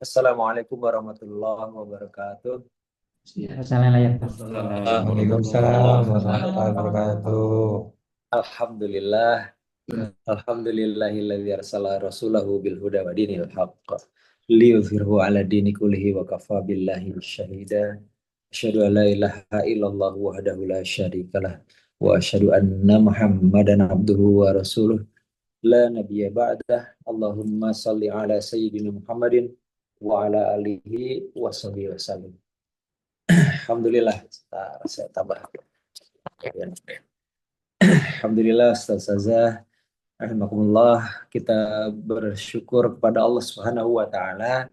Assalamualaikum warahmatullahi wabarakatuh. Waalaikumsalam warahmatullahi wabarakatuh. Alhamdulillah, alhamdulillahilladzi arsala rasulahu bil huda wa dinil haqq liyudhhirahu ala dini kullihi wa kafa billahi syahida. Asyhadu an la ilaha illallah wahdahu la syarikalah wa asyhadu anna Muhammadan abduhu wa rasuluh la nabiyya ba'dah. Allahumma salli ala sayyidina Muhammadin wa ala alihi wa sahbihi wasallam. Alhamdulillah, saya tambah. Alhamdulillah, Ustazah, rahimakumullah, kita bersyukur kepada Allah Subhanahu wa taala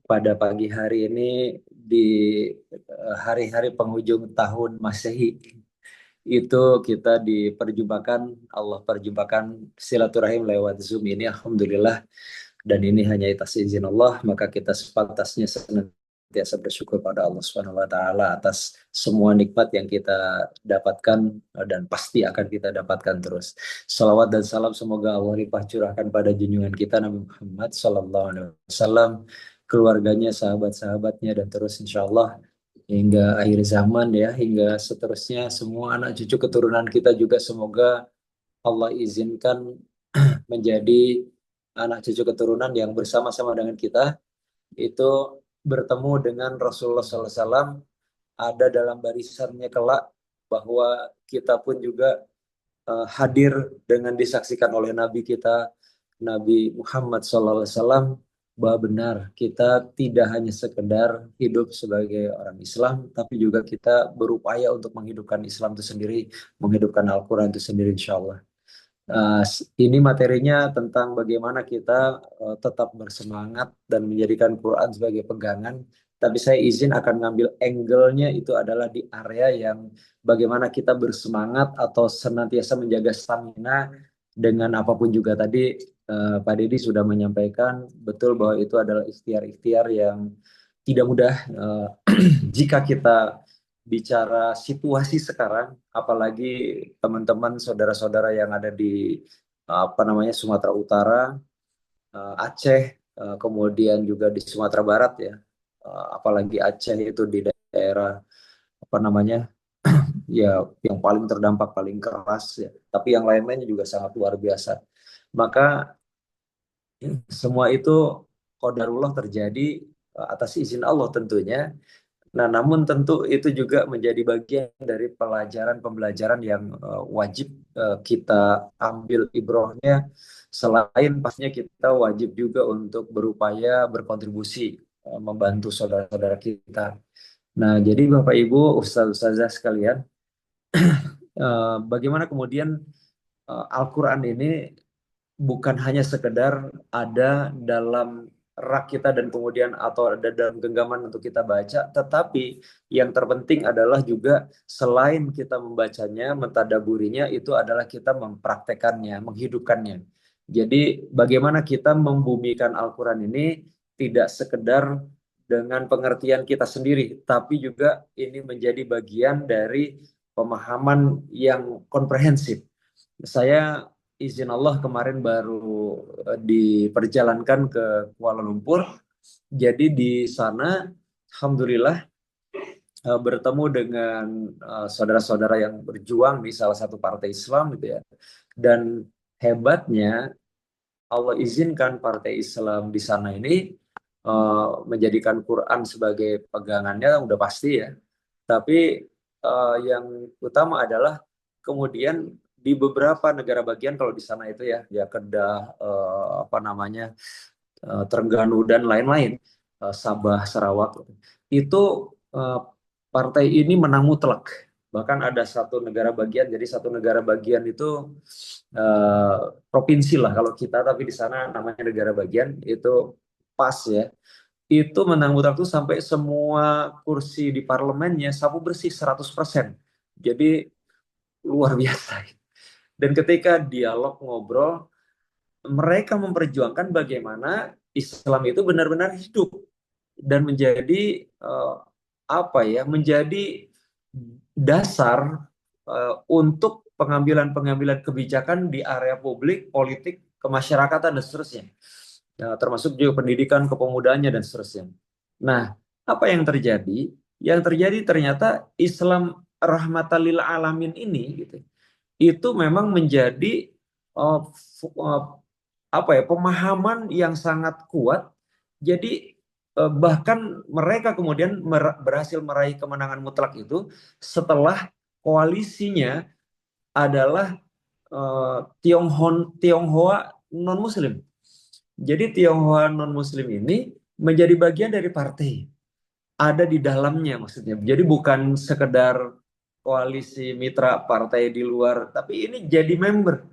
pada pagi hari ini di hari-hari penghujung tahun Masehi itu kita diperjumpakan, Allah perjumpakan silaturahim lewat Zoom ini, alhamdulillah. Dan ini hanya atas izin Allah, maka kita sepantasnya senantiasa bersyukur pada Allah Subhanahu wa taala atas semua nikmat yang kita dapatkan dan pasti akan kita dapatkan terus. Salawat dan salam semoga Allah limpah curahkan pada junjungan kita Nabi Muhammad sallallahu alaihi wasallam, keluarganya, sahabat-sahabatnya, dan terus insya Allah hingga akhir zaman ya, hingga seterusnya semua anak cucu keturunan kita juga semoga Allah izinkan menjadi anak cucu keturunan yang bersama-sama dengan kita itu bertemu dengan Rasulullah SAW, ada dalam barisannya kelak, bahwa kita pun juga hadir dengan disaksikan oleh Nabi kita Nabi Muhammad SAW, bahwa benar kita tidak hanya sekedar hidup sebagai orang Islam, tapi juga kita berupaya untuk menghidupkan Islam itu sendiri, menghidupkan Al-Quran itu sendiri insya Allah. Ini materinya tentang bagaimana kita tetap bersemangat dan menjadikan Quran sebagai pegangan. Tapi saya izin akan ngambil angle-nya itu adalah di area yang bagaimana kita bersemangat atau senantiasa menjaga stamina dengan apapun juga. Tadi Pak Deddy sudah menyampaikan betul bahwa itu adalah ikhtiar-ikhtiar yang tidak mudah. Jika kita bicara situasi sekarang, apalagi teman-teman saudara-saudara yang ada di apa namanya Sumatera Utara, Aceh, kemudian juga di Sumatera Barat ya. Apalagi Aceh itu di daerah apa namanya ya yang paling terdampak paling keras ya. Tapi yang lain-lainnya juga sangat luar biasa. Maka semua itu qadarullah terjadi atas izin Allah tentunya. Nah, namun tentu itu juga menjadi bagian dari pembelajaran yang wajib kita ambil ibrohnya. Selain pastinya kita wajib juga untuk berupaya berkontribusi membantu saudara-saudara kita. Nah, jadi Bapak Ibu, Ustaz-Ustazah sekalian, bagaimana kemudian Al-Quran ini bukan hanya sekedar ada dalam rak kita dan kemudian atau ada dalam genggaman untuk kita baca, tetapi yang terpenting adalah juga selain kita membacanya, mentadaburinya, itu adalah kita mempraktekannya, menghidupkannya. Jadi bagaimana kita membumikan Al-Quran ini tidak sekedar dengan pengertian kita sendiri, tapi juga ini menjadi bagian dari pemahaman yang komprehensif. Saya izin Allah kemarin baru diperjalankan ke Kuala Lumpur. Jadi di sana alhamdulillah bertemu dengan saudara-saudara yang berjuang di salah satu partai Islam gitu ya. Dan hebatnya Allah izinkan partai Islam di sana ini menjadikan Quran sebagai pegangannya udah pasti ya. Tapi yang utama adalah kemudian di beberapa negara bagian, kalau di sana itu ya Kedah, apa namanya, Terengganu dan lain-lain, Sabah, Sarawak, itu eh, partai ini menang mutlak. Bahkan ada satu negara bagian, jadi satu negara bagian itu eh, provinsi lah kalau kita, tapi di sana namanya negara bagian, itu pas ya. Itu menang mutlak tuh sampai semua kursi di parlemennya sapu bersih 100%. Jadi luar biasa. Dan ketika dialog ngobrol, mereka memperjuangkan bagaimana Islam itu benar-benar hidup dan menjadi apa ya, menjadi dasar untuk pengambilan-pengambilan kebijakan di area publik, politik, kemasyarakatan dan seterusnya. ya, termasuk juga pendidikan kepemudanya dan seterusnya. Nah, apa yang terjadi? Yang terjadi ternyata Islam rahmatan lil alamin ini gitu, itu memang menjadi uh, apa ya, pemahaman yang sangat kuat. Jadi bahkan mereka kemudian berhasil meraih kemenangan mutlak itu setelah koalisinya adalah Tionghoa non Muslim. Jadi Tionghoa non Muslim ini menjadi bagian dari partai, ada di dalamnya maksudnya. Jadi bukan sekedar koalisi mitra partai di luar, tapi ini jadi member.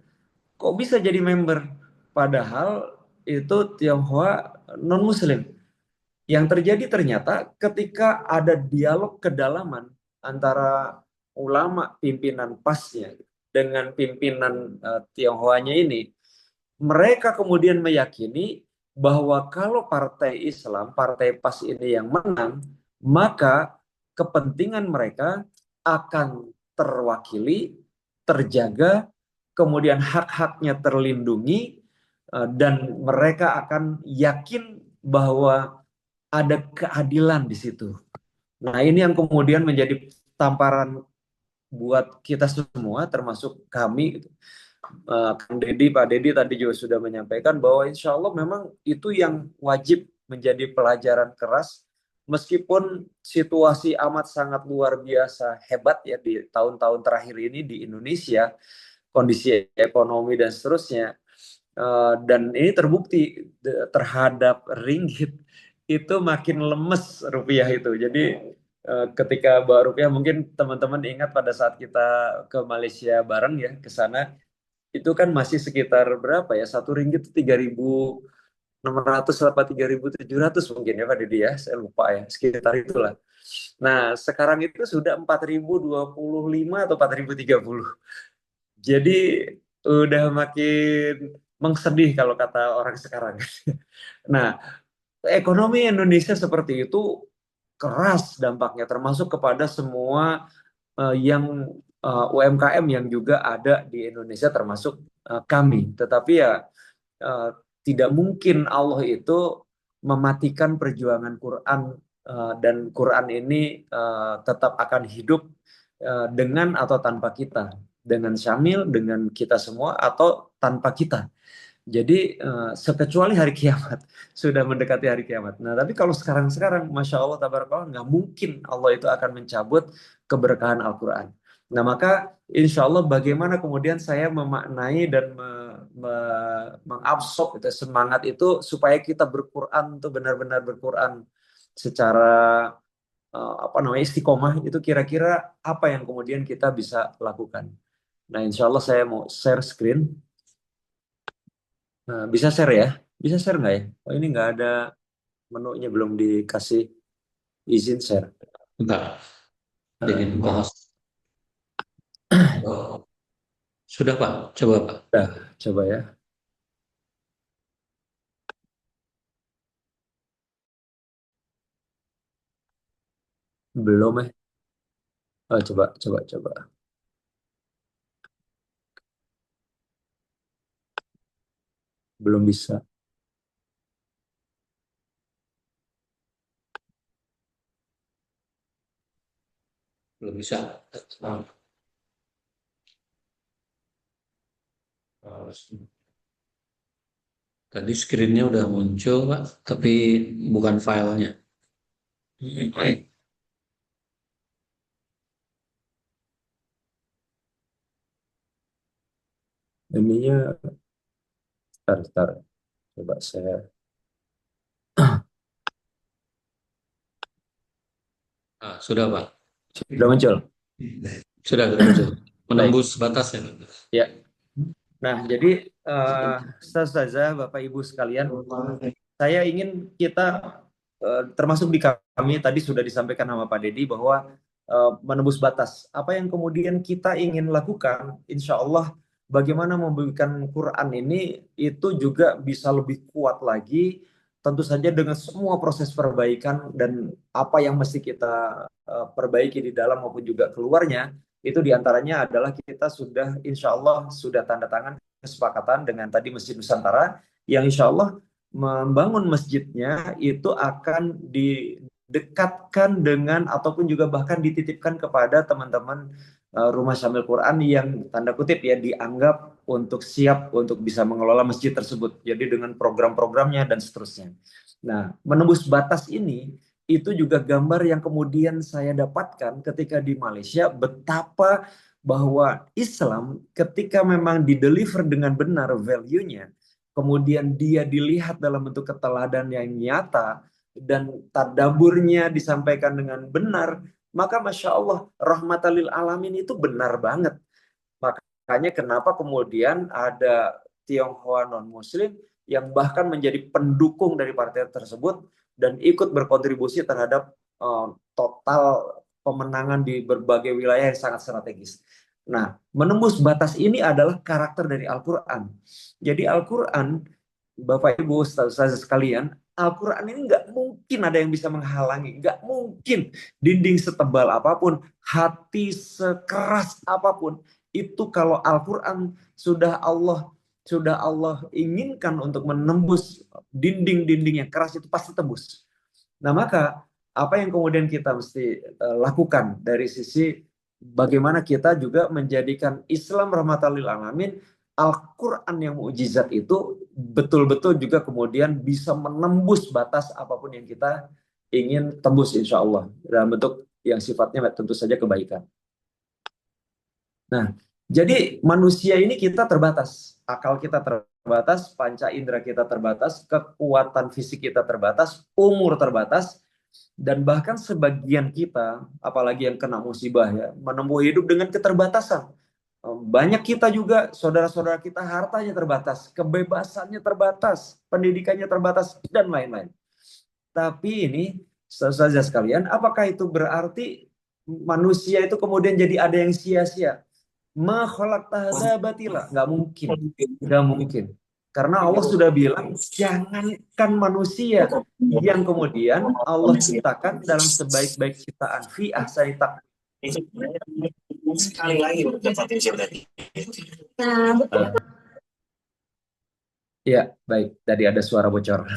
Kok bisa jadi member? Padahal itu Tionghoa non Muslim. Yang terjadi ternyata ketika ada dialog kedalaman antara ulama pimpinan PAS-nya dengan pimpinan Tionghoanya ini, mereka kemudian meyakini bahwa kalau partai Islam, partai PAS ini yang menang, maka kepentingan mereka akan terwakili, terjaga, kemudian hak-haknya terlindungi, dan mereka akan yakin bahwa ada keadilan di situ. Nah, ini yang kemudian menjadi tamparan buat kita semua, termasuk kami, gitu. Kang Deddy, Pak Deddy tadi juga sudah menyampaikan bahwa insya Allah memang itu yang wajib menjadi pelajaran keras, meskipun situasi amat sangat luar biasa hebat ya di tahun-tahun terakhir ini di Indonesia, kondisi ekonomi dan seterusnya. Dan ini terbukti terhadap ringgit itu makin lemes rupiah itu. Jadi ketika bawa rupiah, mungkin teman-teman ingat pada saat kita ke Malaysia bareng ya ke sana, itu kan masih sekitar berapa ya, satu ringgit 3.600 apa 3.700 mungkin ya Pak Didi ya, saya lupa ya, sekitar itulah. Nah sekarang itu sudah 4.025 atau 4.030. Jadi udah makin mengsedih kalau kata orang sekarang. Nah, ekonomi Indonesia seperti itu keras dampaknya, termasuk kepada semua yang UMKM yang juga ada di Indonesia, termasuk kami. Tetapi ya eh, tidak mungkin Allah itu mematikan perjuangan Quran, dan Quran ini tetap akan hidup dengan atau tanpa kita, dengan Syamil, dengan kita semua, atau tanpa kita. Jadi sekecuali hari kiamat, sudah mendekati hari kiamat. Nah, tapi kalau sekarang-sekarang, Masya Allah, tabarakallah, nggak mungkin Allah itu akan mencabut keberkahan Al-Quran. Nah, maka insya Allah bagaimana kemudian saya memaknai dan mengabsorb itu, semangat itu, supaya kita berquran itu benar-benar berquran secara apa namanya, istiqomah, itu kira-kira apa yang kemudian kita bisa lakukan. Nah, insya Allah saya mau share screen. Nah, bisa share ya? Bisa share nggak ya? Oh, ini nggak ada menunya, belum dikasih izin share. Enggak, jadi Nah, bahas. Sudah Pak, coba Pak. udah, coba ya. Belum ya? Oh, coba, coba, coba. Belum bisa. Belum bisa. Tadi screen-nya udah muncul Pak, tapi bukan filenya. Ininya, ntar, ntar. Coba share. Sudah Pak. Sudah muncul? Sudah muncul. Baik. Menembus batasnya. Ya. Nah, jadi Ustazah, Bapak Ibu sekalian, saya ingin kita, termasuk di kami, tadi sudah disampaikan sama Pak Deddy bahwa menembus batas. Apa yang kemudian kita ingin lakukan, insya Allah, bagaimana memberikan Quran ini itu juga bisa lebih kuat lagi, tentu saja dengan semua proses perbaikan dan apa yang mesti kita perbaiki di dalam maupun juga keluarnya. Itu diantaranya adalah kita sudah, insya Allah, sudah tanda tangan kesepakatan dengan tadi Masjid Nusantara, yang insya Allah membangun masjidnya itu akan didekatkan dengan ataupun juga bahkan dititipkan kepada teman-teman Rumah Syamil Quran yang tanda kutip ya dianggap untuk siap untuk bisa mengelola masjid tersebut. Jadi dengan program-programnya dan seterusnya. Nah, menembus batas ini itu juga gambar yang kemudian saya dapatkan ketika di Malaysia betapa bahwa Islam ketika memang dideliver dengan benar value-nya, kemudian dia dilihat dalam bentuk keteladan yang nyata dan tadaburnya disampaikan dengan benar, maka Masya Allah rahmatalil alamin itu benar banget. Makanya kenapa kemudian ada Tionghoa non-Muslim yang bahkan menjadi pendukung dari partai tersebut dan ikut berkontribusi terhadap total pemenangan di berbagai wilayah yang sangat strategis. Nah, menembus batas ini adalah karakter dari Al-Quran. Jadi Al-Quran, Bapak Ibu, Ustaz sekalian, Al-Quran ini nggak mungkin ada yang bisa menghalangi. Nggak mungkin dinding setebal apapun, hati sekeras apapun, itu kalau Al-Quran sudah Allah inginkan untuk menembus dinding-dinding yang keras itu pasti tembus. Nah, maka apa yang kemudian kita mesti lakukan dari sisi bagaimana kita juga menjadikan Islam rahmatan lil alamin, Al-Quran yang mukjizat itu betul-betul juga kemudian bisa menembus batas apapun yang kita ingin tembus insya Allah dalam bentuk yang sifatnya tentu saja kebaikan. Nah, jadi manusia ini kita terbatas, akal kita terbatas, panca indera kita terbatas, kekuatan fisik kita terbatas, umur terbatas, dan bahkan sebagian kita, apalagi yang kena musibah ya, menempuh hidup dengan keterbatasan. Banyak kita juga, saudara-saudara kita hartanya terbatas, kebebasannya terbatas, pendidikannya terbatas, dan lain-lain. Tapi ini, saudara sekalian, apakah itu berarti manusia itu kemudian jadi ada yang sia-sia? Ma khalaqta batila, nggak mungkin, nggak mungkin, karena Allah sudah bilang jangankan manusia yang kemudian Allah ciptakan dalam sebaik-baik ciptaan fi ahsani taqwim. Sekali lagi Ya, baik, tadi ada suara bocor.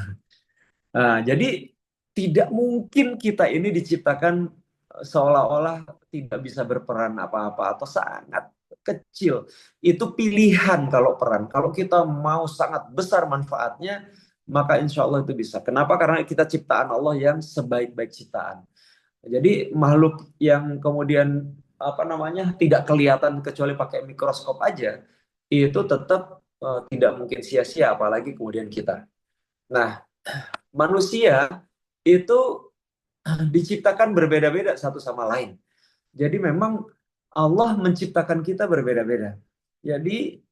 Jadi tidak mungkin kita ini diciptakan seolah-olah tidak bisa berperan apa-apa atau sangat kecil. Itu pilihan kalau peran. Kalau kita mau sangat besar manfaatnya, maka insya Allah itu bisa. Kenapa? Karena kita ciptaan Allah yang sebaik-baik ciptaan. Jadi makhluk yang kemudian apa namanya tidak kelihatan kecuali pakai mikroskop aja, itu tetap tidak mungkin sia-sia, apalagi kemudian kita. Nah, manusia itu diciptakan berbeda-beda satu sama lain. Jadi memang Allah menciptakan kita berbeda-beda. Jadi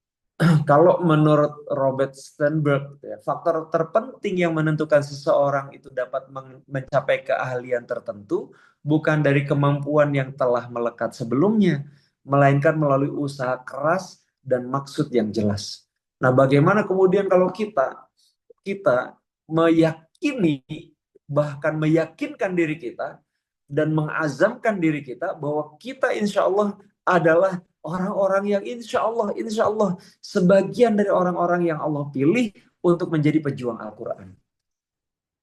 kalau menurut Robert Sternberg, ya, faktor terpenting yang menentukan seseorang itu dapat mencapai keahlian tertentu bukan dari kemampuan yang telah melekat sebelumnya, melainkan melalui usaha keras dan maksud yang jelas. Nah, bagaimana kemudian kalau kita meyakini, bahkan meyakinkan diri kita dan mengazamkan diri kita bahwa kita insya Allah adalah orang-orang yang insya Allah sebagian dari orang-orang yang Allah pilih untuk menjadi pejuang Al-Quran.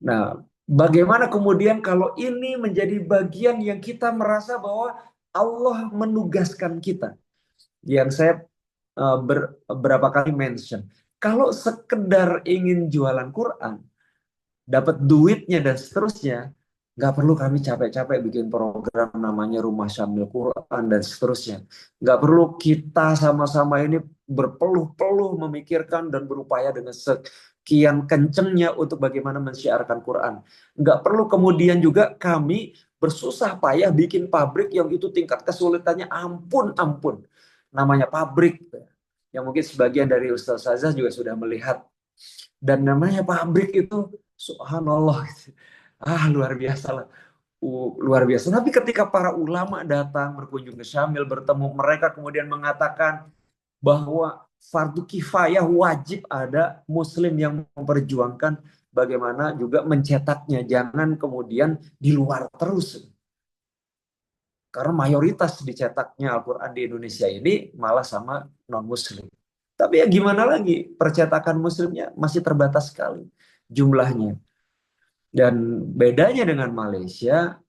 Nah, bagaimana kemudian kalau ini menjadi bagian yang kita merasa bahwa Allah menugaskan kita? Yang saya berapa kali mention, kalau sekedar ingin jualan Quran, dapat duitnya dan seterusnya, nggak perlu kami capek-capek bikin program namanya Rumah Syamil Quran dan seterusnya. Nggak perlu kita sama-sama ini berpeluh-peluh memikirkan dan berupaya dengan sekian kencengnya untuk bagaimana mensyiarkan Quran. Nggak perlu kemudian juga kami bersusah payah bikin pabrik yang itu tingkat kesulitannya ampun-ampun. Namanya pabrik. Yang mungkin sebagian dari Ustaz Azza juga sudah melihat. Dan namanya pabrik itu subhanallah, luar biasa lah, luar biasa. Tapi ketika para ulama datang berkunjung ke Syamil, bertemu mereka, kemudian mengatakan bahwa fardu kifayah, wajib ada muslim yang memperjuangkan bagaimana juga mencetaknya, jangan kemudian di luar terus. Karena mayoritas dicetaknya Al-Quran di Indonesia ini malah sama non-muslim. Tapi ya gimana lagi, percetakan muslimnya masih terbatas sekali. jumlahnya. Dan bedanya dengan Malaysia,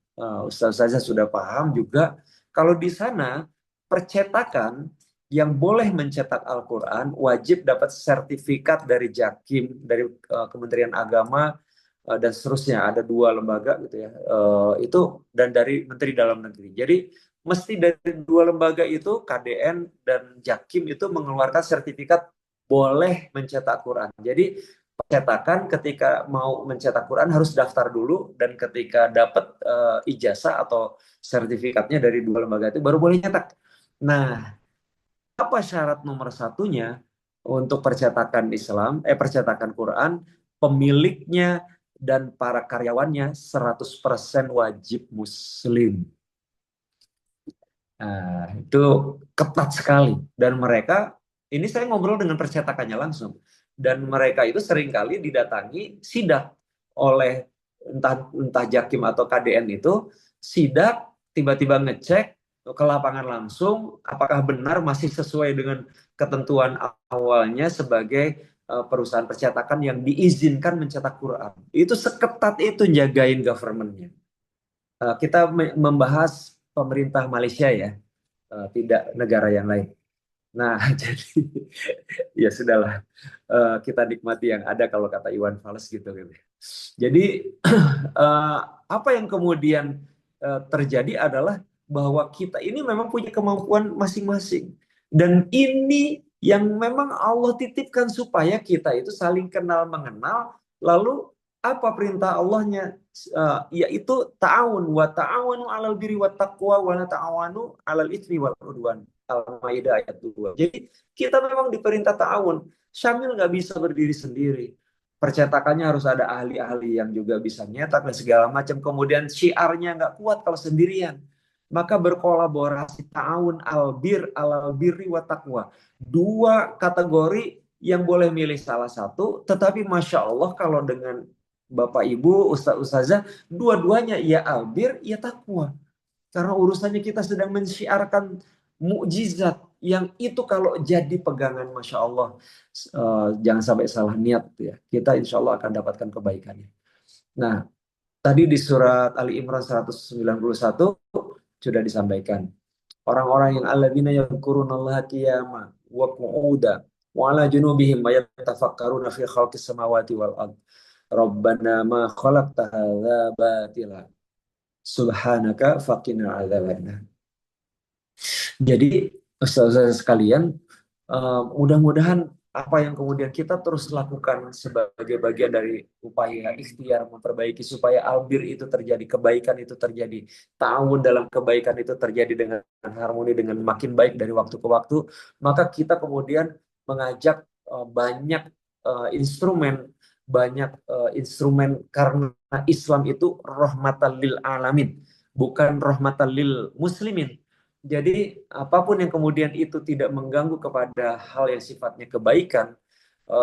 Ustaz saja sudah paham juga, kalau di sana percetakan yang boleh mencetak Al-Quran wajib dapat sertifikat dari Jakim, dari Kementerian Agama, dan seterusnya. Ada dua lembaga gitu ya, itu, dan dari Menteri Dalam Negeri. Jadi mesti dari dua lembaga itu, KDN dan Jakim, itu mengeluarkan sertifikat boleh mencetak Quran. Jadi percetakan ketika mau mencetak Quran harus daftar dulu, dan ketika dapat ijazah atau sertifikatnya dari dua lembaga itu baru boleh cetak. Nah, apa syarat nomor satunya untuk percetakan percetakan Quran? Pemiliknya dan para karyawannya 100% wajib muslim. Nah, itu ketat sekali. Dan mereka, ini saya ngobrol dengan percetakannya langsung. Dan mereka itu seringkali didatangi sidak oleh entah entah Jakim atau KDN itu, sidak, tiba-tiba ngecek ke lapangan langsung apakah benar masih sesuai dengan ketentuan awalnya sebagai perusahaan percetakan yang diizinkan mencetak Quran. Itu seketat itu jagain governmentnya. Kita membahas pemerintah Malaysia ya, tidak negara yang lain. Nah, jadi ya sudahlah, kita nikmati yang ada, kalau kata Iwan Fals gitu. Jadi eh, apa yang kemudian terjadi adalah bahwa kita ini memang punya kemampuan masing-masing, dan ini yang memang Allah titipkan supaya kita itu saling kenal mengenal. Lalu apa perintah Allahnya? Yaitu ta'awun, wa ta'awanu 'alal birri wat taqwa wa la ta'awanu 'alal itsmi wal 'udwan. Al-Maidah ayat 2. Jadi kita memang diperintah ta'awun. Syamil nggak bisa berdiri sendiri. Percetakannya harus ada ahli-ahli yang juga bisa nyetak dan segala macam. Kemudian syiarnya nggak kuat kalau sendirian. Maka berkolaborasi, ta'awun albir alal birri wa taqwa. Dua kategori yang boleh milih salah satu, tetapi Masya Allah kalau dengan Bapak Ibu, Ustaz Ustazah, dua-duanya ya albir, ya takwa. Karena urusannya kita sedang mensyiarkan mukjizat yang itu kalau jadi pegangan, Masya Allah, jangan sampai salah niat ya. Kita insya Allah akan dapatkan kebaikannya. Nah, tadi di surat Ali Imran 191 sudah disampaikan. Orang-orang yang alladzina yadhkurunallaha qiyaman wa qu'udan wa ala junubihim wa yatafakkaruna fi khalqis samawati wal ard. Rabbana ma khalaqta hadza batila. Subhanaka faqina adzabannar. Jadi, saudara sekalian, mudah-mudahan apa yang kemudian kita terus lakukan sebagai bagian dari upaya ikhtiar memperbaiki supaya albir itu terjadi, kebaikan itu terjadi, ta'awun dalam kebaikan itu terjadi dengan harmoni, dengan makin baik dari waktu ke waktu, maka kita kemudian mengajak banyak instrumen karena Islam itu rahmatan lil alamin, bukan rahmatan lil muslimin. Jadi apapun yang kemudian itu tidak mengganggu kepada hal yang sifatnya kebaikan,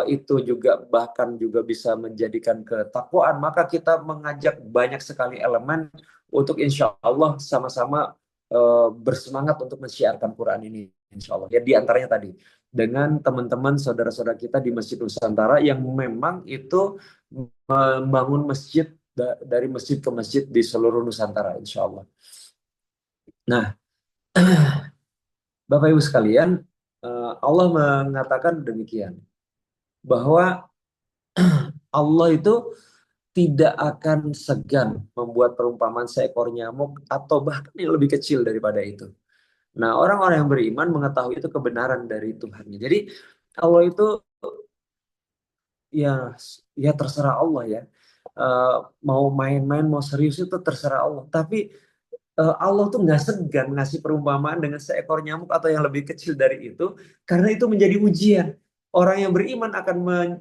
itu juga bahkan juga bisa menjadikan ketakwaan, maka kita mengajak banyak sekali elemen untuk insya Allah sama-sama bersemangat untuk mensyiarkan Quran ini, insya Allah. Ya, di antaranya tadi dengan teman-teman saudara-saudara kita di Masjid Nusantara yang memang itu membangun masjid dari masjid ke masjid di seluruh Nusantara, insya Allah. Nah, Bapak Ibu sekalian, Allah mengatakan demikian, bahwa Allah itu tidak akan segan membuat perumpamaan seekor nyamuk atau bahkan yang lebih kecil daripada itu. Nah, orang-orang yang beriman mengetahui itu kebenaran dari Tuhannya. Jadi Allah itu ya, ya terserah Allah ya. Mau main-main, mau serius itu terserah Allah. Tapi Allah tuh nggak segan ngasih perumpamaan dengan seekor nyamuk atau yang lebih kecil dari itu, karena itu menjadi ujian. Orang yang beriman akan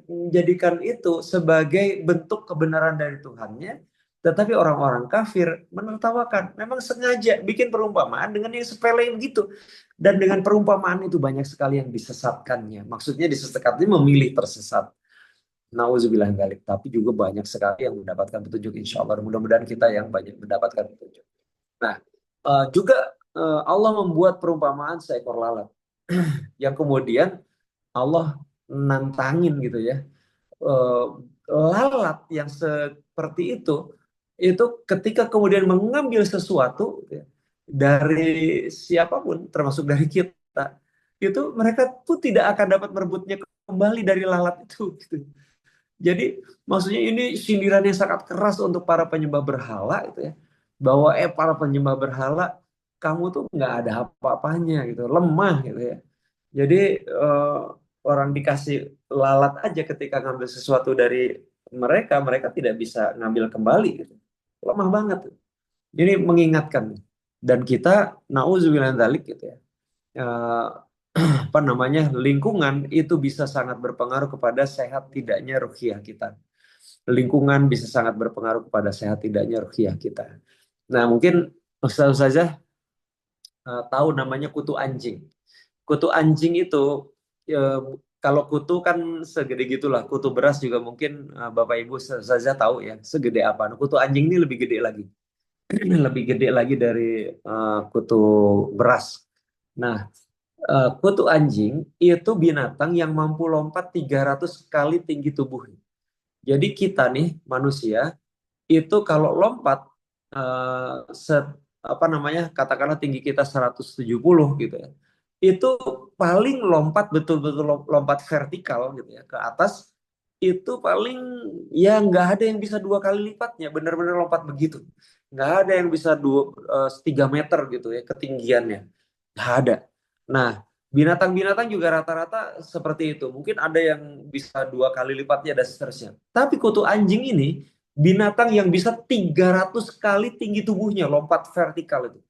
menjadikan itu sebagai bentuk kebenaran dari Tuhannya, tetapi orang-orang kafir menertawakan. Memang sengaja bikin perumpamaan dengan yang sepele gitu. Dan dengan perumpamaan itu banyak sekali yang disesatkannya. Maksudnya disesatkannya memilih tersesat. Nauzubillah dzalik. Tapi juga banyak sekali yang mendapatkan petunjuk, insya Allah. Mudah-mudahan kita yang banyak mendapatkan petunjuk. Nah, juga Allah membuat perumpamaan seekor lalat yang kemudian Allah nantangin gitu ya. lalat yang seperti itu ketika kemudian mengambil sesuatu ya, dari siapapun, termasuk dari kita, itu mereka pun tidak akan dapat merebutnya kembali dari lalat itu. Gitu. Jadi maksudnya ini sindiran yang sangat keras untuk para penyembah berhala itu ya, bahwa para penyembah berhala kamu tuh nggak ada apa-apanya gitu, lemah gitu ya. Jadi eh, orang dikasih lalat aja ketika ngambil sesuatu dari mereka, mereka tidak bisa ngambil kembali gitu. Lemah banget. Jadi mengingatkan dan kita nauzubillah min dzalik gitu ya. Eh, apa namanya lingkungan itu bisa sangat berpengaruh kepada sehat tidaknya ruhiyah kita. Lingkungan bisa sangat berpengaruh kepada sehat tidaknya ruhiyah kita. Nah, mungkin Ustaz saja tahu namanya kutu anjing. Kutu anjing itu eh, kalau kutu kan segede gitulah. Kutu beras juga mungkin Bapak Ibu saja tahu ya segede apa. Nah, kutu anjing ini lebih gede lagi. Lebih gede lagi dari kutu beras. Nah, kutu anjing itu binatang yang mampu lompat 300 kali tinggi tubuhnya. Jadi kita nih manusia itu kalau lompat set apa namanya katakanlah tinggi kita 170 gitu ya. Itu paling lompat betul-betul lompat vertikal gitu ya ke atas itu paling ya nggak ada yang bisa 2 kali lipatnya benar-benar lompat begitu. Nggak ada yang bisa 3 meter gitu ya ketinggiannya. Nggak ada. Nah, binatang-binatang juga rata-rata seperti itu. Mungkin ada yang bisa 2 kali lipatnya dan seterusnya. Tapi kutu anjing ini binatang yang bisa 300 kali tinggi tubuhnya, lompat vertikal itu.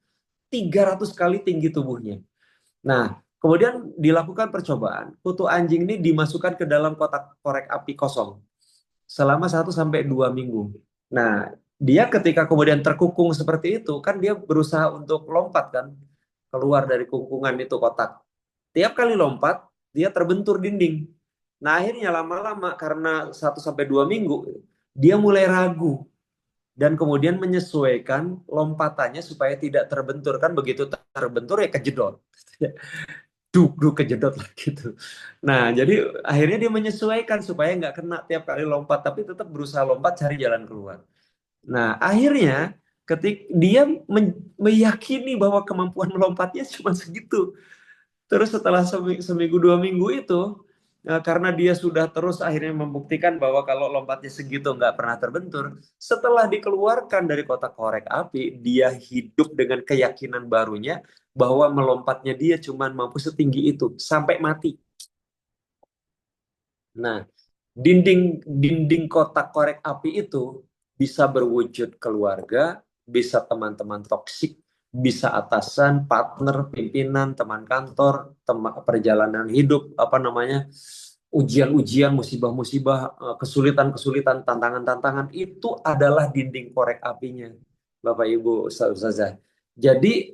300 kali tinggi tubuhnya. Nah, kemudian dilakukan percobaan. Kutu anjing ini dimasukkan ke dalam kotak korek api kosong selama 1 sampai 2 minggu. Nah, dia ketika kemudian terkukung seperti itu, kan dia berusaha untuk lompat kan, keluar dari kungkungan itu kotak. Tiap kali lompat, dia terbentur dinding. Nah, akhirnya lama-lama karena 1 sampai 2 minggu, dia mulai ragu dan kemudian menyesuaikan lompatannya supaya tidak terbentur kan begitu terbentur ya kejedot duk duk kejedot lah gitu. Nah jadi akhirnya dia menyesuaikan supaya nggak kena tiap kali lompat tapi tetap berusaha lompat cari jalan keluar. Nah akhirnya ketika dia meyakini bahwa kemampuan melompatnya cuma segitu. Terus setelah seminggu 2 minggu itu, karena dia sudah terus akhirnya membuktikan bahwa kalau lompatnya segitu nggak pernah terbentur, setelah dikeluarkan dari kotak korek api, dia hidup dengan keyakinan barunya bahwa melompatnya dia cuma mampu setinggi itu sampai mati. Nah, dinding dinding kotak korek api itu bisa berwujud keluarga, bisa teman-teman toksik, bisa atasan, partner, pimpinan, teman kantor, teman perjalanan hidup, apa namanya, ujian-ujian, musibah-musibah, kesulitan-kesulitan, tantangan-tantangan itu adalah dinding korek apinya, Bapak Ibu Ustazah. Jadi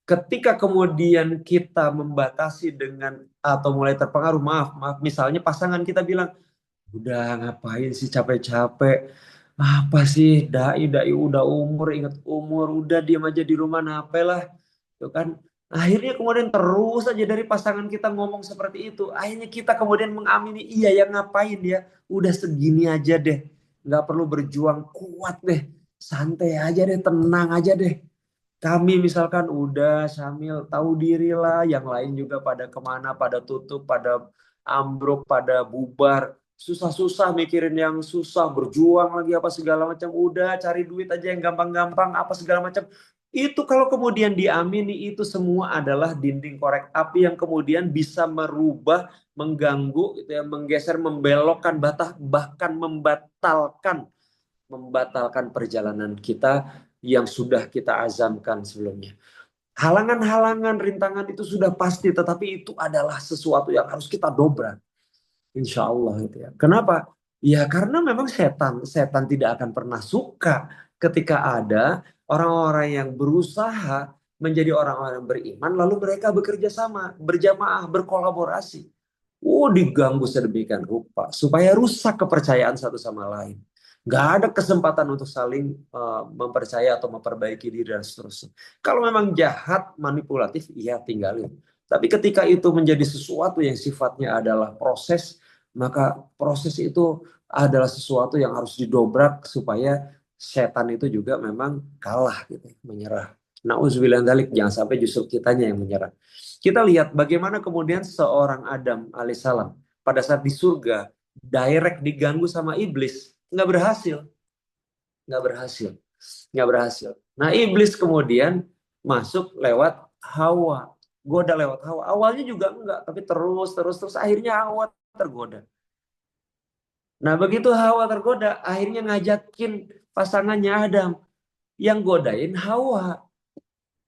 ketika kemudian kita membatasi dengan atau mulai terpengaruh, maaf, maaf, misalnya pasangan kita bilang, udah ngapain sih capek-capek? Apa sih dai-dai udah umur ingat umur udah diam aja di rumah nape lah. Tuh kan. Akhirnya kemudian terus aja dari pasangan kita ngomong seperti itu. Akhirnya kita kemudian mengamini iya yang ngapain dia. Udah segini aja deh. Nggak perlu berjuang kuat deh. Santai aja deh, tenang aja deh. Kami misalkan udah sambil tahu diri lah, yang lain juga pada kemana, pada tutup, pada ambruk, pada bubar. Susah-susah mikirin yang susah, berjuang lagi apa segala macam. Udah cari duit aja yang gampang-gampang, apa segala macam. Itu kalau kemudian diamini, itu semua adalah dinding korek api yang kemudian bisa merubah, mengganggu, gitu ya, menggeser, membelokkan, bahkan membatalkan perjalanan kita yang sudah kita azamkan sebelumnya. Halangan-halangan, rintangan itu sudah pasti, tetapi itu adalah sesuatu yang harus kita dobrak, insya Allah itu ya. Kenapa? Ya karena memang setan tidak akan pernah suka ketika ada orang-orang yang berusaha menjadi orang-orang beriman, lalu mereka bekerja sama, berjamaah, berkolaborasi. Diganggu sedemikian rupa supaya rusak kepercayaan satu sama lain. Gak ada kesempatan untuk saling mempercaya atau memperbaiki diri dan seterusnya. Kalau memang jahat, manipulatif, ya tinggalin. Tapi ketika itu menjadi sesuatu yang sifatnya adalah proses, Maka proses itu adalah sesuatu yang harus didobrak supaya setan itu juga memang kalah gitu, menyerah. Nauzubillah min dzalik, jangan sampai justru kitanya yang menyerah. Kita lihat bagaimana kemudian seorang Adam alaihissalam pada saat di surga direct diganggu sama iblis, nggak berhasil, nggak berhasil, nggak berhasil. Nah, iblis kemudian masuk lewat Hawa, goda lewat Hawa. Awalnya juga enggak, tapi terus terus terus akhirnya Hawa tergoda. Nah, begitu Hawa tergoda, akhirnya ngajakin pasangannya Adam, yang godain Hawa,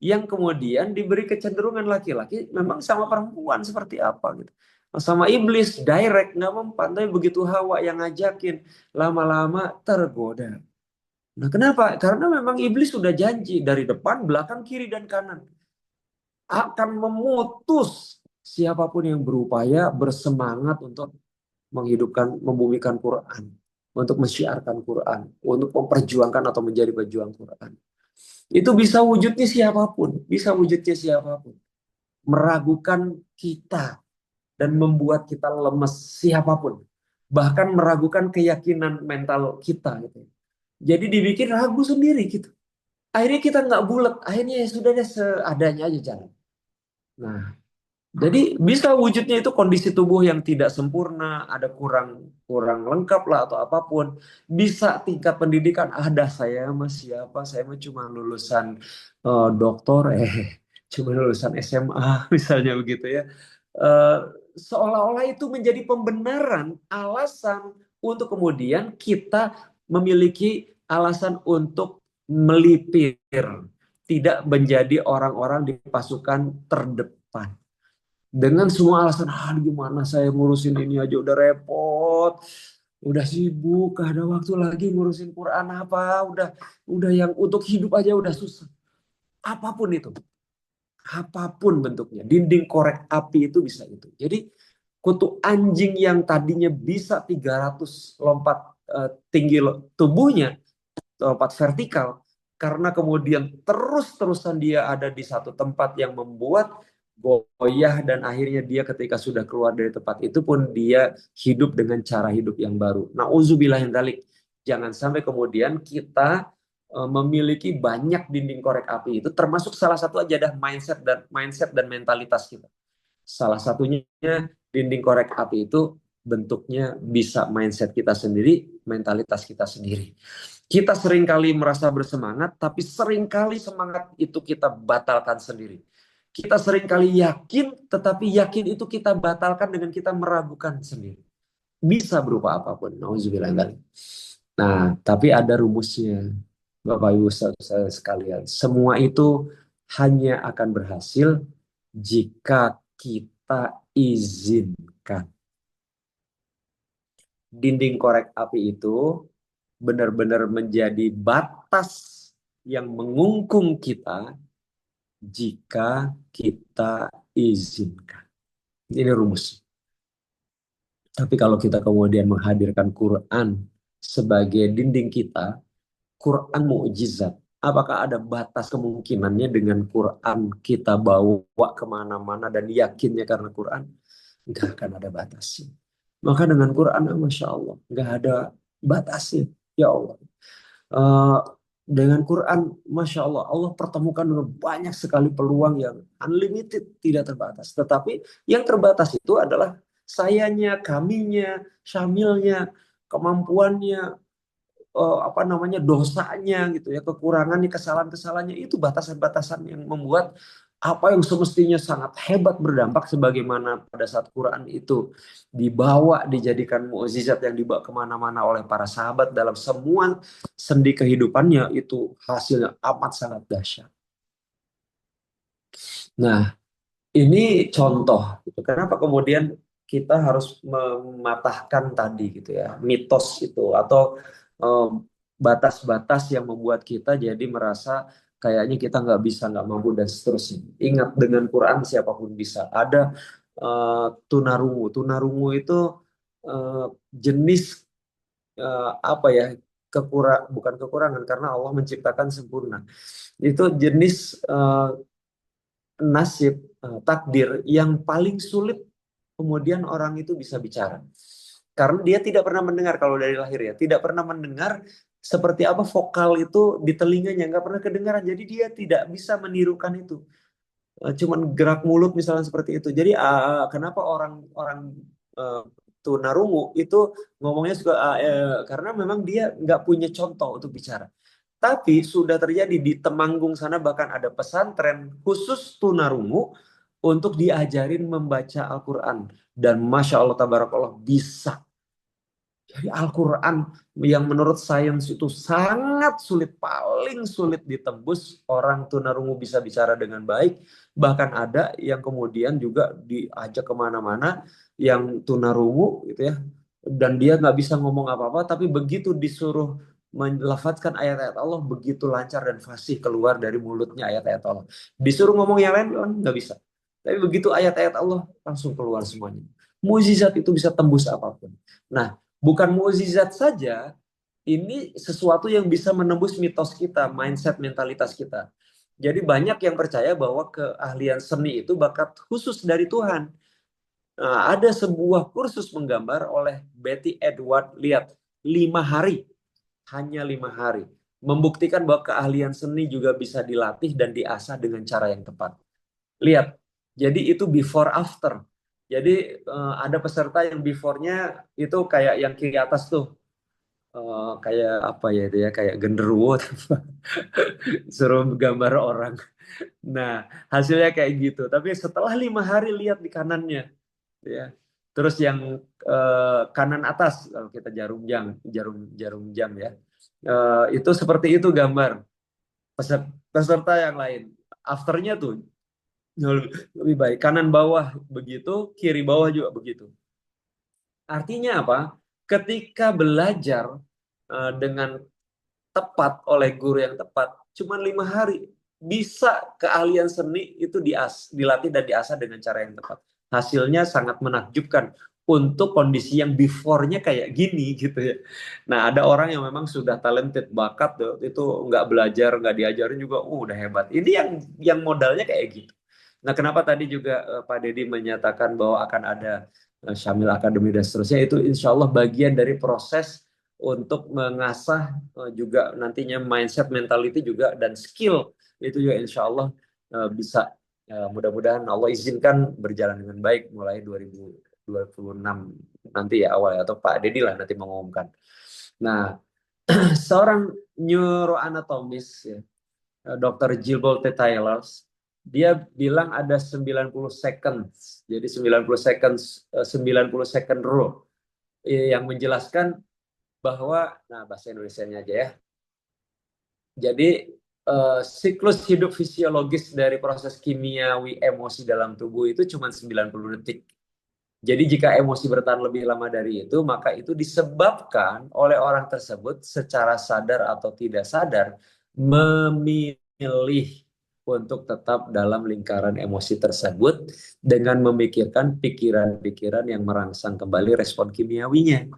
yang kemudian diberi kecenderungan laki-laki memang sama perempuan seperti apa gitu. Sama iblis direct nggak mempan, tapi begitu Hawa yang ngajakin, lama-lama tergoda. Nah, kenapa? Karena memang iblis sudah janji dari depan, belakang, kiri, dan kanan akan memutus siapapun yang berupaya bersemangat untuk menghidupkan, membumikan Quran, untuk mensyiarkan Quran, untuk memperjuangkan atau menjadi pejuang Quran. Itu bisa wujudnya siapapun, bisa wujudnya siapapun. Meragukan kita dan membuat kita lemes siapapun. Bahkan meragukan keyakinan mental kita gitu. Jadi dibikin ragu sendiri gitu. Akhirnya kita nggak bulat, akhirnya ya sudah deh seadanya aja jalan. Nah, jadi bisa wujudnya itu kondisi tubuh yang tidak sempurna, ada kurang kurang lengkap lah atau apapun. Bisa tingkat pendidikan, ada saya mah siapa, saya mah cuma lulusan doktor, cuma lulusan SMA misalnya begitu ya. Eh, Seolah-olah itu menjadi pembenaran, alasan untuk kemudian kita memiliki alasan untuk melipir, tidak menjadi orang-orang di pasukan terdepan dengan semua alasan, gimana saya ngurusin ini aja udah repot, udah sibuk, gak ada waktu lagi ngurusin Quran apa, udah yang untuk hidup aja udah susah. Apapun itu, apapun bentuknya, dinding korek api itu bisa itu. Jadi kutu anjing yang tadinya bisa 300 lompat tinggi tubuhnya, lompat vertikal, karena kemudian terus-terusan dia ada di satu tempat yang membuat goyah, dan akhirnya dia ketika sudah keluar dari tempat itu pun dia hidup dengan cara hidup yang baru. Nauzubillah min dzalik. Jangan sampai kemudian kita memiliki banyak dinding korek api itu, termasuk salah satu aja adalah mindset dan mentalitas kita. Salah satunya dinding korek api itu bentuknya bisa mindset kita sendiri, mentalitas kita sendiri. Kita seringkali merasa bersemangat, tapi seringkali semangat itu kita batalkan sendiri. Kita seringkali yakin, tetapi yakin itu kita batalkan dengan kita meragukan sendiri. Bisa berupa apapun. Nauzubillah. Nah, tapi ada rumusnya. Bapak Ibu saudara sekalian. Semua itu hanya akan berhasil jika kita izinkan. Dinding korek api itu benar-benar menjadi batas yang mengungkung kita jika kita izinkan. Ini rumus. Tapi kalau kita kemudian menghadirkan Quran sebagai dinding kita, Quran mukjizat. Apakah ada batas kemungkinannya dengan Quran kita bawa kemana-mana dan yakinnya karena Quran? Enggak akan ada batasnya. Maka dengan Quran, Masya Allah, enggak ada batasnya. Ya Allah. Eh, dengan Quran, Masya Allah, Allah pertemukan dengan banyak sekali peluang yang unlimited, tidak terbatas. Tetapi yang terbatas itu adalah sayanya, kaminya, syamilnya, kemampuannya, apa namanya, dosanya gitu ya, kekurangannya, kesalahan-kesalahannya, itu batasan-batasan yang membuat apa yang semestinya sangat hebat berdampak, sebagaimana pada saat Quran itu dibawa, dijadikan mukjizat yang dibawa kemana-mana oleh para sahabat dalam semua sendi kehidupannya, itu hasilnya amat sangat dahsyat. Nah, ini contoh gitu. Kenapa kemudian kita harus mematahkan tadi gitu ya, mitos itu, atau em, batas-batas yang membuat kita jadi merasa kayaknya kita nggak bisa, nggak mampu, dan seterusnya. Ingat, dengan Quran siapapun bisa. Ada tunarungu. Tunarungu itu eh, jenis apa ya, bukan kekurangan, karena Allah menciptakan sempurna. Itu jenis nasib, takdir yang paling sulit kemudian orang itu bisa bicara. Karena dia tidak pernah mendengar kalau dari lahir ya, tidak pernah mendengar seperti apa vokal itu di telinganya, nggak pernah kedengaran. Jadi dia tidak bisa menirukan itu. Cuman gerak mulut misalnya seperti itu. Jadi kenapa orang-orang uh, tunarungu itu ngomongnya suka karena memang dia nggak punya contoh untuk bicara. Tapi sudah terjadi di Temanggung sana bahkan ada pesantren khusus tunarungu untuk diajarin membaca Al-Quran. Dan Masya Allah tabarakallah bisa. Jadi Al-Quran yang menurut sains itu sangat sulit, paling sulit ditembus, orang tunarungu bisa bicara dengan baik. Bahkan ada yang kemudian juga diajak kemana-mana yang tunarungu gitu ya. Dan dia nggak bisa ngomong apa-apa, tapi begitu disuruh melafadzkan ayat-ayat Allah, begitu lancar dan fasih keluar dari mulutnya ayat-ayat Allah. Disuruh ngomong yang lain nggak bisa. Tapi begitu ayat-ayat Allah langsung keluar semuanya. Mukjizat itu bisa tembus apapun. Nah, bukan mukjizat saja, ini sesuatu yang bisa menembus mitos kita, mindset mentalitas kita. Jadi banyak yang percaya bahwa keahlian seni itu bakat khusus dari Tuhan. Nah, ada sebuah kursus menggambar oleh Betty Edward, lihat, 5 hari, hanya 5 hari. Membuktikan bahwa keahlian seni juga bisa dilatih dan diasah dengan cara yang tepat. Lihat, jadi itu before after. Jadi ada peserta yang before-nya itu kayak yang kiri atas tuh. Kayak apa ya itu ya, kayak genderuwo suruh gambar orang. Nah, hasilnya kayak gitu. Tapi setelah 5 hari lihat di kanannya, ya. Terus yang kanan atas, kalau kita jarum jam ya, itu seperti itu gambar peserta yang lain. Afternya tuh lebih baik. Kanan bawah begitu, kiri bawah juga begitu. Artinya apa? Ketika belajar dengan tepat oleh guru yang tepat, cuma 5 hari bisa keahlian seni itu dilatih dan diasah dengan cara yang tepat. Hasilnya sangat menakjubkan untuk kondisi yang before-nya kayak gini gitu ya. Nah, ada orang yang memang sudah talented, bakat tuh, itu nggak belajar, nggak diajarin juga, udah hebat. Ini yang modalnya kayak gitu. Nah, kenapa tadi juga Pak Deddy menyatakan bahwa akan ada Syamil Academy dan seterusnya, itu insya Allah bagian dari proses untuk mengasah juga nantinya mindset, mentality juga, dan skill itu juga insya Allah bisa, mudah-mudahan Allah izinkan berjalan dengan baik mulai 2026 nanti ya awal ya, atau Pak Deddy lah nanti mengumumkan. Nah, seorang neuroanatomis ya, Dr. Gilbert T. Taylor, dia bilang ada 90 seconds. Jadi 90 seconds, 90 second rule yang menjelaskan bahwa, nah bahasa Indonesianya aja ya. Jadi siklus hidup fisiologis dari proses kimiawi emosi dalam tubuh itu cuma 90 detik. Jadi jika emosi bertahan lebih lama dari itu, maka itu disebabkan oleh orang tersebut secara sadar atau tidak sadar memilih untuk tetap dalam lingkaran emosi tersebut dengan memikirkan pikiran-pikiran yang merangsang kembali respon kimiawinya.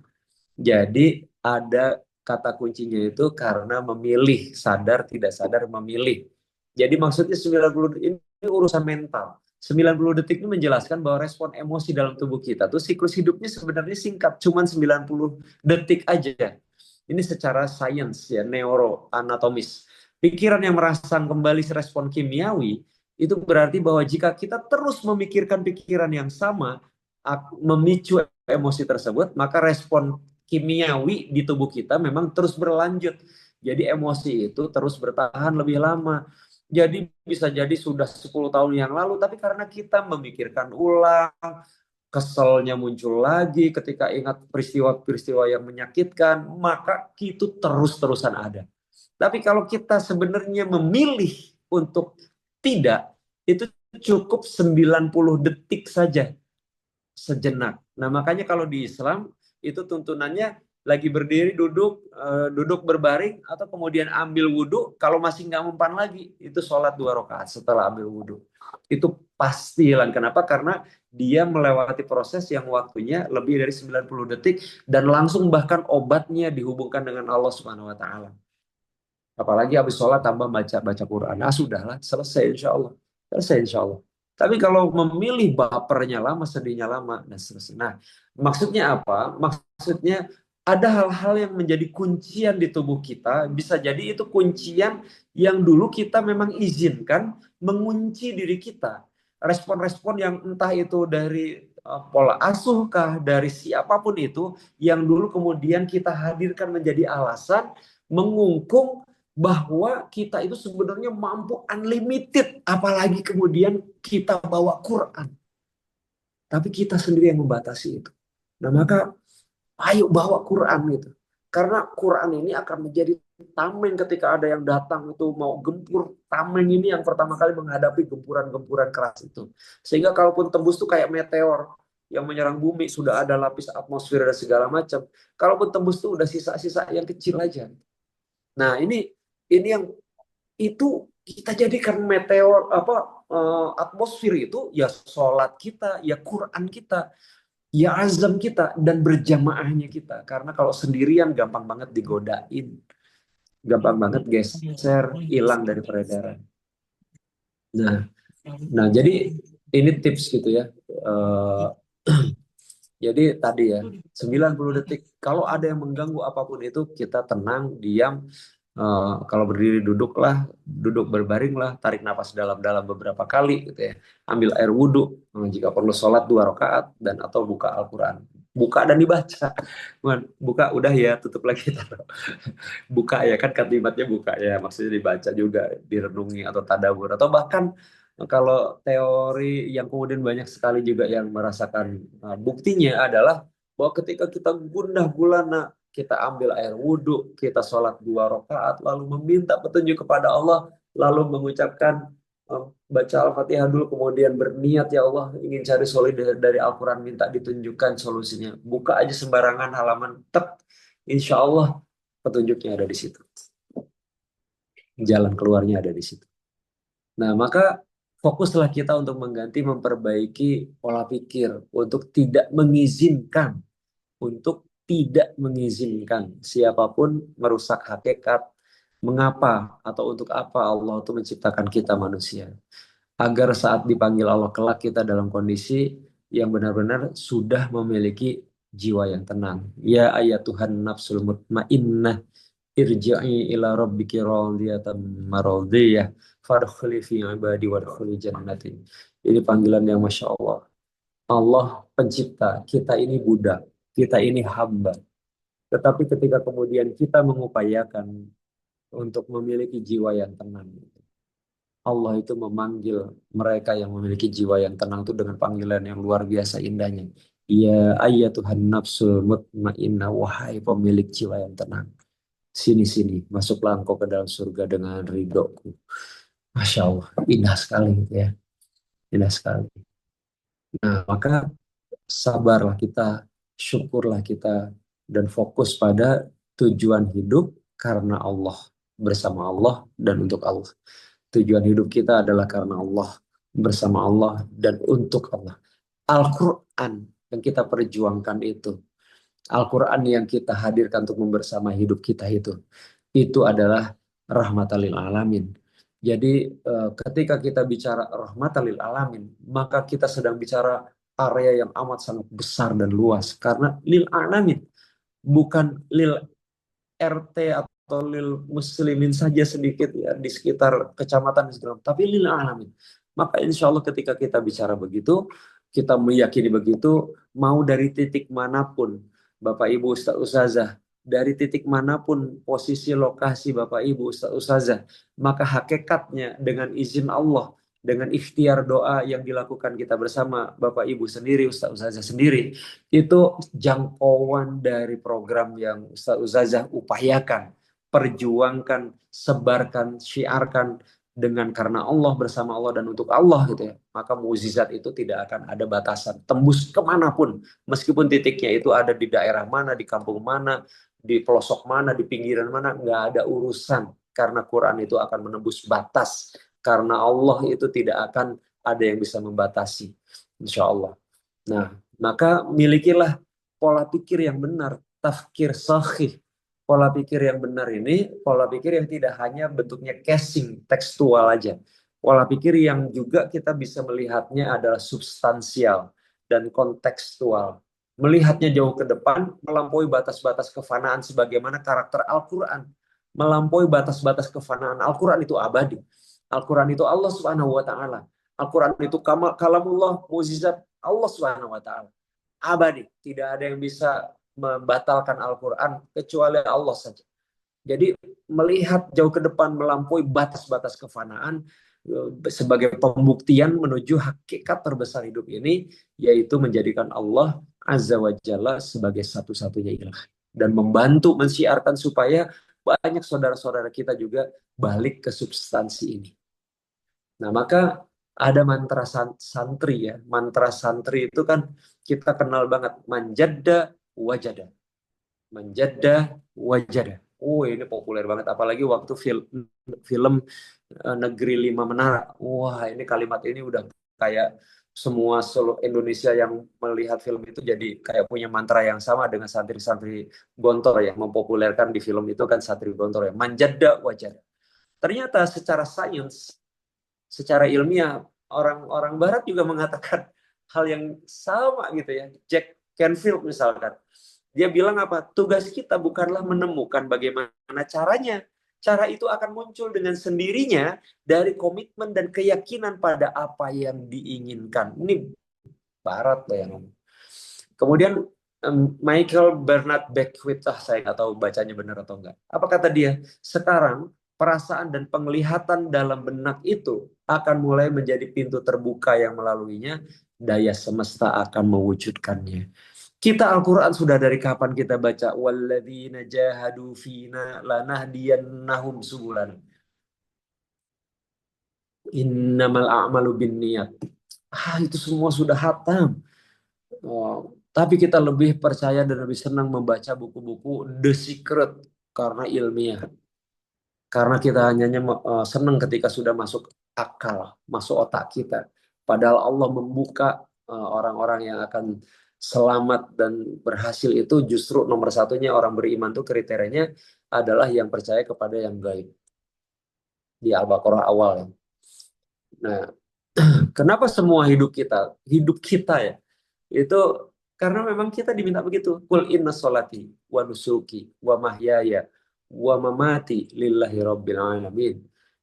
Jadi ada kata kuncinya itu karena memilih, sadar tidak sadar memilih. Jadi maksudnya 90 ini urusan mental. 90 detik ini menjelaskan bahwa respon emosi dalam tubuh kita tuh siklus hidupnya sebenarnya singkat, cuma 90 detik aja. Ini secara sains ya, neuroanatomis. Pikiran yang merangsang kembali respon kimiawi itu berarti bahwa jika kita terus memikirkan pikiran yang sama, memicu emosi tersebut, maka respon kimiawi di tubuh kita memang terus berlanjut. Jadi emosi itu terus bertahan lebih lama. Jadi bisa jadi sudah 10 tahun yang lalu, tapi karena kita memikirkan ulang, keselnya muncul lagi ketika ingat peristiwa-peristiwa yang menyakitkan, maka itu terus-terusan ada. Tapi kalau kita sebenarnya memilih untuk tidak, itu cukup 90 detik saja, sejenak. Nah, makanya kalau di Islam itu tuntunannya lagi berdiri, duduk berbaring, atau kemudian ambil wudhu, kalau masih nggak mempan lagi, itu sholat 2 rakaat setelah ambil wudhu. Itu pasti hilang. Kenapa? Karena dia melewati proses yang waktunya lebih dari 90 detik, dan langsung bahkan obatnya dihubungkan dengan Allah Subhanahu wa Ta'ala. Apalagi habis sholat tambah baca Quran. Ah sudahlah, selesai insya Allah. Selesai insya Allah. Tapi kalau memilih bapernya lama, sedihnya lama, dan seterusnya. Nah, maksudnya apa? Maksudnya ada hal-hal yang menjadi kuncian di tubuh kita, bisa jadi itu kuncian yang dulu kita memang izinkan mengunci diri kita. Respon-respon yang entah itu dari pola asuh kah, dari siapapun itu, yang dulu kemudian kita hadirkan menjadi alasan mengungkung bahwa kita itu sebenarnya mampu unlimited, apalagi kemudian kita bawa Quran. Tapi kita sendiri yang membatasi itu. Nah, maka ayo bawa Quran gitu. Karena Quran ini akan menjadi tameng ketika ada yang datang itu mau gempur. Tameng ini yang pertama kali menghadapi gempuran-gempuran keras itu. Sehingga kalaupun tembus tuh kayak meteor yang menyerang bumi, sudah ada lapis atmosfer dan segala macam. Kalaupun tembus tuh udah sisa-sisa yang kecil aja. Nah, ini yang itu kita jadikan meteor apa atmosfer itu ya sholat kita, ya Quran kita, ya azam kita dan berjamaahnya kita. Karena kalau sendirian gampang banget digodain, gampang banget geser, hilang dari peredaran. Nah, nah jadi ini tips gitu ya. Eh, jadi tadi ya 90 detik. Kalau ada yang mengganggu apapun itu kita tenang, diam. Kalau berdiri duduklah, duduk berbaringlah, tarik napas dalam-dalam beberapa kali gitu ya. Ambil air wudhu, jika perlu sholat 2 rakaat dan atau buka Al-Quran. Buka dan dibaca. Buka udah ya, tutup lagi taruh. Buka ya kan kalimatnya buka ya, maksudnya dibaca juga, direnungi atau tadabur atau bahkan kalau teori yang kemudian banyak sekali juga yang merasakan buktinya adalah bahwa ketika kita gundah gulana, kita ambil air wudhu, kita sholat 2 rakaat, lalu meminta petunjuk kepada Allah, lalu mengucapkan baca Al-Fatihah dulu, kemudian berniat ya Allah ingin cari solusi dari Al-Quran, minta ditunjukkan solusinya. Buka aja sembarangan halaman, tek, insya Allah petunjuknya ada di situ. Jalan keluarnya ada di situ. Nah, maka fokuslah kita untuk mengganti, memperbaiki pola pikir untuk tidak mengizinkan, untuk tidak mengizinkan siapapun merusak hakikat. Mengapa atau untuk apa Allah itu menciptakan kita manusia? Agar saat dipanggil Allah kelak kita dalam kondisi yang benar-benar sudah memiliki jiwa yang tenang. Ya ayat Tuhan nafsul mutmainnah, irji'i ila rabbiki radiyatan maradiyah fadkhuli fi ibadi wadkhuli jannati. Ini panggilan yang Masya Allah. Allah pencipta, kita ini budak, kita ini hamba. Tetapi ketika kemudian kita mengupayakan untuk memiliki jiwa yang tenang, Allah itu memanggil mereka yang memiliki jiwa yang tenang itu dengan panggilan yang luar biasa indahnya. Ya ayyatuhan nafsul mutmainnah, wahai pemilik jiwa yang tenang. Sini-sini, masuklah engkau ke dalam surga dengan ridhoku. Masya Allah, indah sekali gitu ya. Indah sekali. Nah, maka sabarlah kita, syukurlah kita, dan fokus pada tujuan hidup karena Allah, bersama Allah, dan untuk Allah. Tujuan hidup kita adalah karena Allah, bersama Allah, dan untuk Allah. Al-Quran yang kita perjuangkan itu, Al-Quran yang kita hadirkan untuk membersama hidup kita itu adalah rahmatan lil alamin. Jadi ketika kita bicara rahmatan lil alamin, maka kita sedang bicara area yang amat sangat besar dan luas. Karena lil alamin, bukan lil RT atau lil muslimin saja sedikit ya di sekitar kecamatan Instagram, tapi lil alamin. Maka insya Allah ketika kita bicara begitu, kita meyakini begitu, mau dari titik manapun, Bapak Ibu Ustaz Ustazah, dari titik manapun posisi lokasi Bapak Ibu Ustaz Ustazah, maka hakikatnya dengan izin Allah, dengan ikhtiar doa yang dilakukan kita bersama Bapak Ibu sendiri, Ustaz Ustazah sendiri, itu jangkauan dari program yang Ustaz Ustazah upayakan, perjuangkan, sebarkan, syiarkan dengan karena Allah, bersama Allah, dan untuk Allah gitu ya. Maka mukjizat itu tidak akan ada batasan, tembus kemanapun, meskipun titiknya itu ada di daerah mana, di kampung mana, di pelosok mana, di pinggiran mana, nggak ada urusan, karena Quran itu akan menembus batas, karena Allah itu tidak akan ada yang bisa membatasi, insya Allah. Nah, maka milikilah pola pikir yang benar, tafkir sahih. Pola pikir yang benar ini, pola pikir yang tidak hanya bentuknya casing, tekstual aja. Pola pikir yang juga kita bisa melihatnya adalah substansial dan kontekstual. melihatnya jauh ke depan, melampaui batas-batas kefanaan sebagaimana karakter Al-Quran. Melampaui batas-batas kefanaan. Al-Quran itu abadi. Al-Quran itu Allah Subhanahu wa taala. Al-Quran itu kalamullah, mukjizat Allah Subhanahu wa taala. Abadi, tidak ada yang bisa membatalkan Al-Quran kecuali Allah saja. Jadi melihat jauh ke depan melampaui batas-batas kefanaan sebagai pembuktian menuju hakikat terbesar hidup ini, yaitu menjadikan Allah Azza wa Jalla sebagai satu-satunya ilah dan membantu mensiarkan supaya banyak saudara-saudara kita juga balik ke substansi ini. Nah, maka ada mantra santri ya. Mantra santri itu kan kita kenal banget, manjadda wajada. Manjadda wajada. Oh, ini populer banget apalagi waktu film Negeri Lima Menara. Wah, ini kalimat ini udah kayak semua seluruh Indonesia yang melihat film itu jadi kayak punya mantra yang sama dengan santri-santri Gontor yang mempopulerkan di film itu kan santri Gontor ya. Manjadda wajada. Ternyata secara sains, secara ilmiah, orang-orang Barat juga mengatakan hal yang sama gitu ya. Jack Canfield misalkan. Dia bilang apa? Tugas kita bukanlah menemukan bagaimana caranya. Cara itu akan muncul dengan sendirinya dari komitmen dan keyakinan pada apa yang diinginkan. Ini Barat bayangan. Kemudian Michael Bernard Beckwith, saya nggak tahu bacanya benar atau enggak. Apa kata dia? Sekarang perasaan dan penglihatan dalam benak itu akan mulai menjadi pintu terbuka yang melaluinya daya semesta akan mewujudkannya. Kita Al-Quran sudah dari kapan kita baca walladzina jahadu fina lanahdiyannahum subulan. Innamal a'malu binniyat. Itu semua sudah hatam. Tapi kita lebih percaya dan lebih senang membaca buku-buku The Secret karena ilmiah. Karena kita hanya senang ketika sudah masuk akal, masuk otak kita. Padahal Allah membuka orang-orang yang akan selamat dan berhasil itu justru nomor satunya orang beriman tuh kriterianya adalah yang percaya kepada yang gaib. Di Al-Baqarah awal ya. Nah, kenapa semua hidup kita ya, itu karena memang kita diminta begitu. Qul inna sholati wa nusuki wa mahyaya wa mamati lillahi rabbil alamin.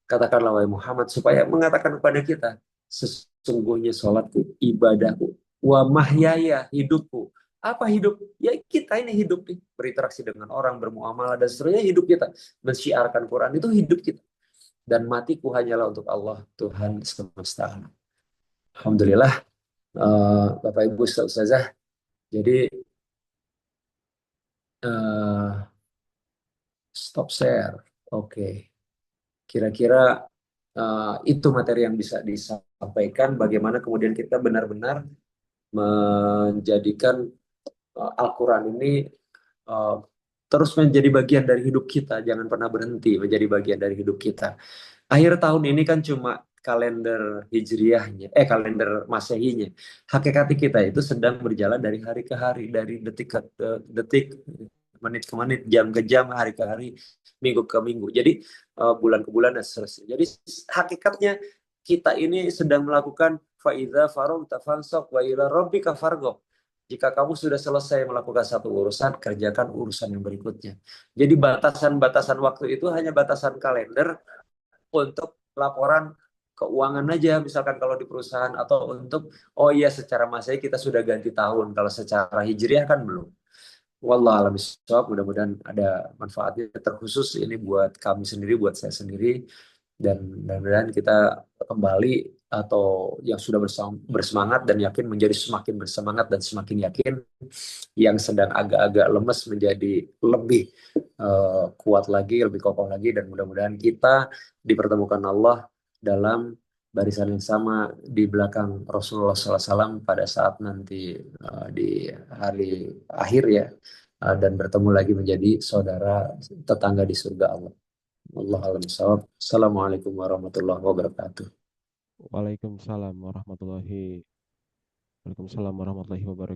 Katakanlah wahai Muhammad supaya mengatakan kepada kita sesungguhnya sholatku, ibadahku, wa mahyaya hidupku. Apa hidup? Ya kita ini hidup nih, berinteraksi dengan orang, bermuamalah dan seterusnya hidup kita. Mensyiarkan Quran itu hidup kita. Dan matiku hanyalah untuk Allah Tuhan semesta alam. Alhamdulillah, Bapak Ibu Ustazah. Jadi stop share. Oke. Kira-kira itu materi yang bisa disampaikan. Bagaimana kemudian kita benar-benar menjadikan Al-Quran ini uh, terus menjadi bagian dari hidup kita. Jangan pernah berhenti menjadi bagian dari hidup kita. Akhir tahun ini kan cuma kalender hijriahnya, kalender masehinya. Hakikat kita itu sedang berjalan dari hari ke hari, dari detik ke detik, menit ke menit, jam ke jam, hari ke hari, minggu ke minggu. Jadi bulan ke bulan dan seterusnya. Jadi hakikatnya kita ini sedang melakukan faidza faragta fansab wa ila rabbika farghab. Jika kamu sudah selesai melakukan satu urusan, kerjakan urusan yang berikutnya. Jadi batasan-batasan waktu itu hanya batasan kalender untuk laporan keuangan aja, misalkan kalau di perusahaan, atau untuk, oh iya secara masehi kita sudah ganti tahun, kalau secara hijriah kan belum. Wallah alam bishawab, mudah-mudahan ada manfaatnya terkhusus ini buat kami sendiri, buat saya sendiri, dan mudah-mudahan kita kembali atau yang sudah bersemangat dan yakin menjadi semakin bersemangat dan semakin yakin, yang sedang agak-agak lemes menjadi lebih kuat lagi, lebih kokoh lagi, dan mudah-mudahan kita dipertemukan Allah dalam barisan yang sama di belakang Rasulullah SAW pada saat nanti di hari akhir ya, dan bertemu lagi menjadi saudara tetangga di surga Allah. Allah alam sawab. Assalamualaikum warahmatullahi wabarakatuh. Waalaikumsalam warahmatullahi wabarakatuh.